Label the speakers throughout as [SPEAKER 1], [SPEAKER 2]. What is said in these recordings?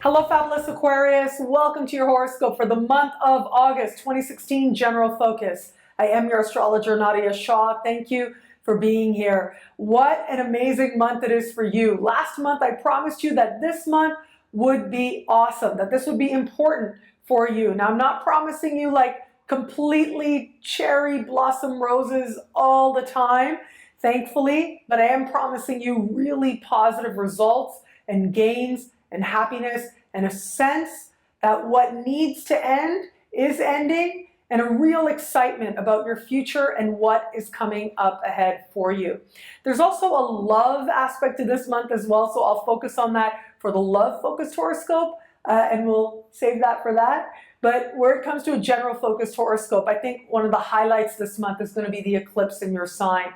[SPEAKER 1] Hello, Fabulous Aquarius. Welcome to your horoscope for the month of August 2016 General Focus. I am your astrologer, Nadiya Shah. Thank you for being here. What an amazing month it is for you. Last month, I promised you that this month would be awesome, that this would be important for you. Now, I'm not promising you like completely cherry blossom roses all the time, thankfully, but I am promising you really positive results and gains and happiness and a sense that what needs to end is ending and a real excitement about your future and what is coming up ahead for you. There's also a love aspect to this month as well, so I'll focus on that for the love-focused horoscope, and we'll save that for that. But where it comes to a general focused horoscope, I think one of the highlights this month is going to be the eclipse in your sign.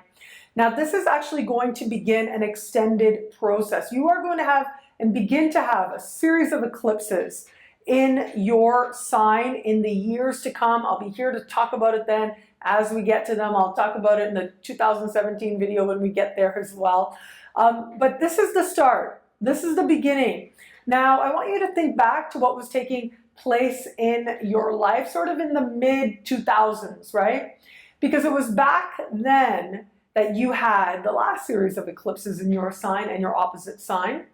[SPEAKER 1] Now, this is actually going to begin an extended process. You are going to have and begin to have a series of eclipses in your sign in the years to come. I'll be here to talk about it then as we get to them. I'll talk about it in the 2017 video when we get there as well. But this is the start. This is the beginning. Now, I want you to think back to what was taking place in your life sort of in the mid-2000s, right? Because it was back then that you had the last series of eclipses in your sign and your opposite sign.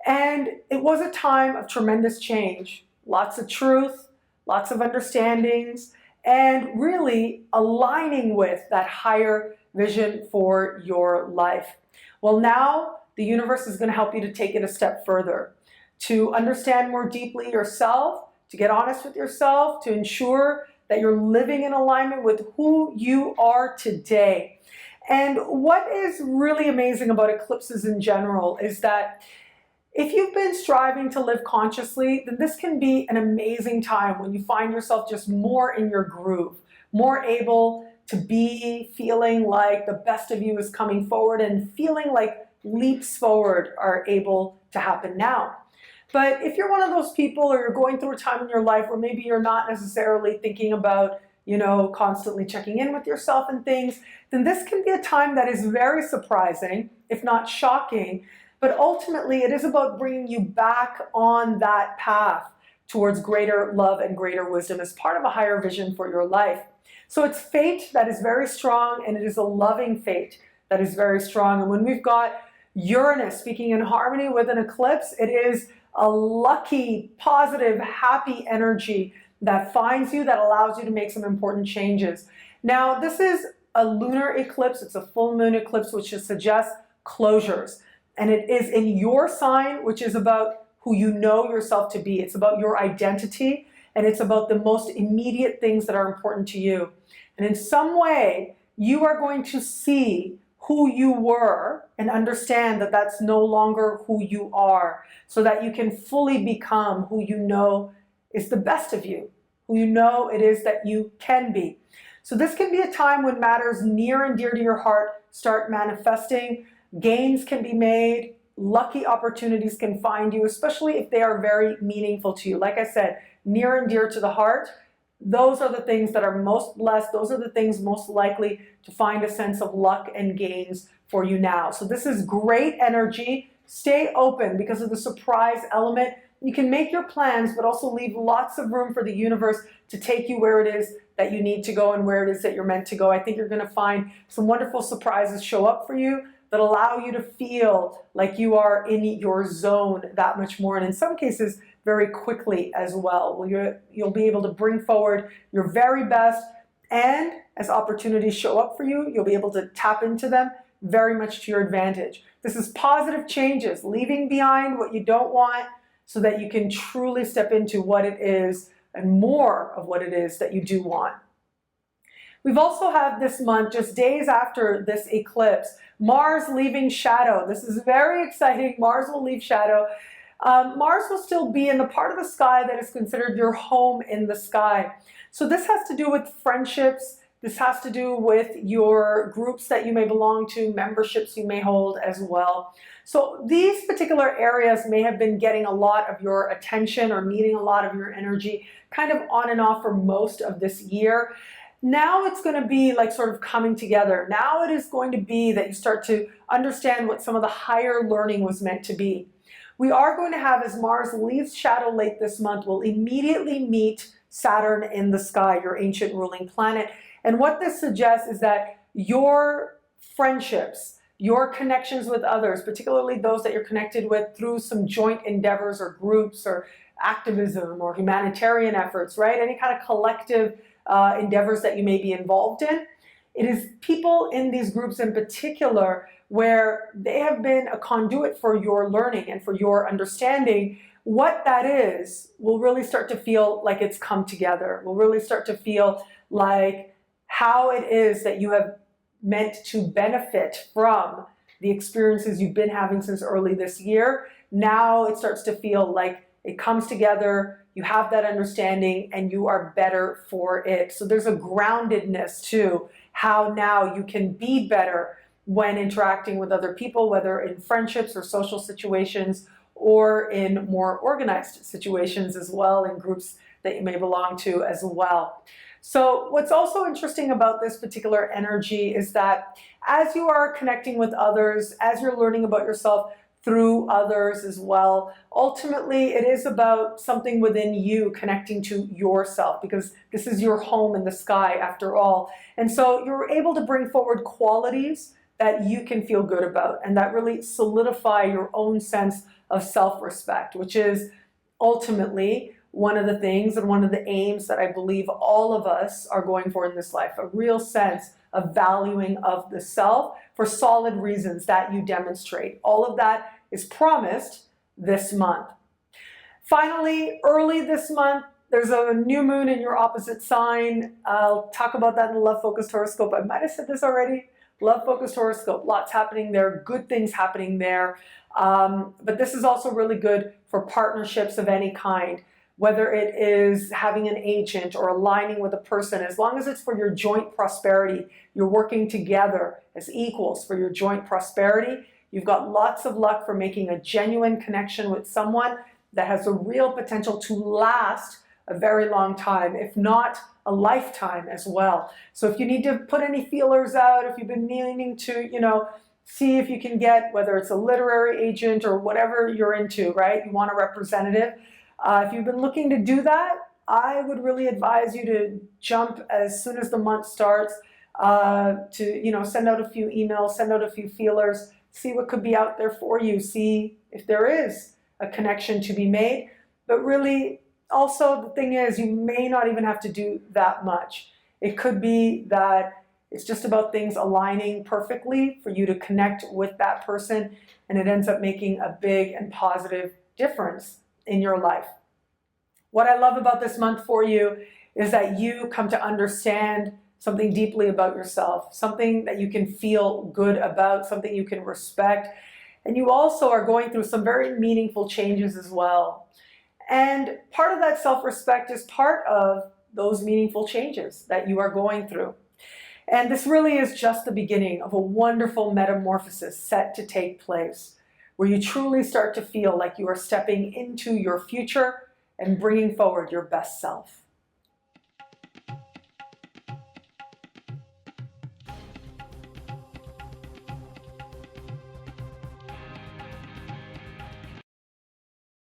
[SPEAKER 1] And it was a time of tremendous change, lots of truth, lots of understandings, and really aligning with that higher vision for your life. Well, now the universe is going to help you to take it a step further, to understand more deeply yourself, to get honest with yourself, to ensure that you're living in alignment with who you are today. And what is really amazing about eclipses in general is that if you've been striving to live consciously, then this can be an amazing time when you find yourself just more in your groove, more able to be feeling like the best of you is coming forward and feeling like leaps forward are able to happen now. But if you're one of those people or you're going through a time in your life where maybe you're not necessarily thinking about, constantly checking in with yourself and things, then this can be a time that is very surprising, if not shocking. But ultimately, it is about bringing you back on that path towards greater love and greater wisdom as part of a higher vision for your life. So it's fate that is very strong, and it is a loving fate that is very strong. And when we've got Uranus speaking in harmony with an eclipse, it is a lucky, positive, happy energy that finds you, that allows you to make some important changes. Now, this is a lunar eclipse. It's a full moon eclipse, which suggests closures. And it is in your sign, which is about who you know yourself to be. It's about your identity, and it's about the most immediate things that are important to you. And in some way, you are going to see who you were and understand that that's no longer who you are, so that you can fully become who you know is the best of you, who you know it is that you can be. So this can be a time when matters near and dear to your heart start manifesting. Gains can be made, lucky opportunities can find you, especially if they are very meaningful to you. Like I said, near and dear to the heart, those are the things that are most blessed. Those are the things most likely to find a sense of luck and gains for you now. So this is great energy. Stay open because of the surprise element. You can make your plans, but also leave lots of room for the universe to take you where it is that you need to go and where it is that you're meant to go. I think you're going to find some wonderful surprises show up for you that allow you to feel like you are in your zone that much more, and in some cases very quickly as well. You'll be able to bring forward your very best, and as opportunities show up for you, you'll be able to tap into them very much to your advantage. This is positive changes, leaving behind what you don't want so that you can truly step into what it is and more of what it is that you do want. We've also had this month, just days after this eclipse, Mars leaving shadow. This is very exciting. Mars will leave shadow. Mars will still be in the part of the sky that is considered your home in the sky. So this has to do with friendships. This has to do with your groups that you may belong to, memberships you may hold as well. So these particular areas may have been getting a lot of your attention or needing a lot of your energy kind of on and off for most of this year. Now it's going to be like sort of coming together. Now it is going to be that you start to understand what some of the higher learning was meant to be. We are going to have, as Mars leaves shadow late this month, we'll immediately meet Saturn in the sky, your ancient ruling planet. And what this suggests is that your friendships, your connections with others, particularly those that you're connected with through some joint endeavors or groups or activism or humanitarian efforts, right? Any kind of collective endeavors that you may be involved in. It is people in these groups in particular where they have been a conduit for your learning and for your understanding. What that is will really start to feel like it's come together. Will really start to feel like how it is that you have meant to benefit from the experiences you've been having since early this year. Now it starts to feel like it comes together, you have that understanding, and you are better for it. So there's a groundedness to how now you can be better when interacting with other people, whether in friendships or social situations, or in more organized situations as well, in groups that you may belong to as well. So what's also interesting about this particular energy is that as you are connecting with others, as you're learning about yourself through others as well, ultimately it is about something within you connecting to yourself, because this is your home in the sky after all. And so you're able to bring forward qualities that you can feel good about and that really solidify your own sense of self-respect, which is ultimately one of the things and one of the aims that I believe all of us are going for in this life, a real sense of valuing of the self for solid reasons that you demonstrate. All of that is promised this month. Finally, early this month, there's a new moon in your opposite sign. I'll talk about that in the Love Focused Horoscope. I might have said this already. Love Focused Horoscope, lots happening there, good things happening there. But this is also really good for partnerships of any kind, whether it is having an agent or aligning with a person. As long as it's for your joint prosperity, you're working together as equals for your joint prosperity, you've got lots of luck for making a genuine connection with someone that has a real potential to last a very long time, if not a lifetime as well. So if you need to put any feelers out, if you've been meaning to, see if you can get, whether it's a literary agent or whatever you're into, right? You want a representative. If you've been looking to do that, I would really advise you to jump as soon as the month starts to, send out a few emails, send out a few feelers, see what could be out there for you, see if there is a connection to be made. But really, also, the thing is, you may not even have to do that much. It could be that it's just about things aligning perfectly for you to connect with that person, and it ends up making a big and positive difference in your life. What I love about this month for you is that you come to understand something deeply about yourself, something that you can feel good about, something you can respect. And you also are going through some very meaningful changes as well. And part of that self-respect is part of those meaningful changes that you are going through. And this really is just the beginning of a wonderful metamorphosis set to take place, where you truly start to feel like you are stepping into your future and bringing forward your best self.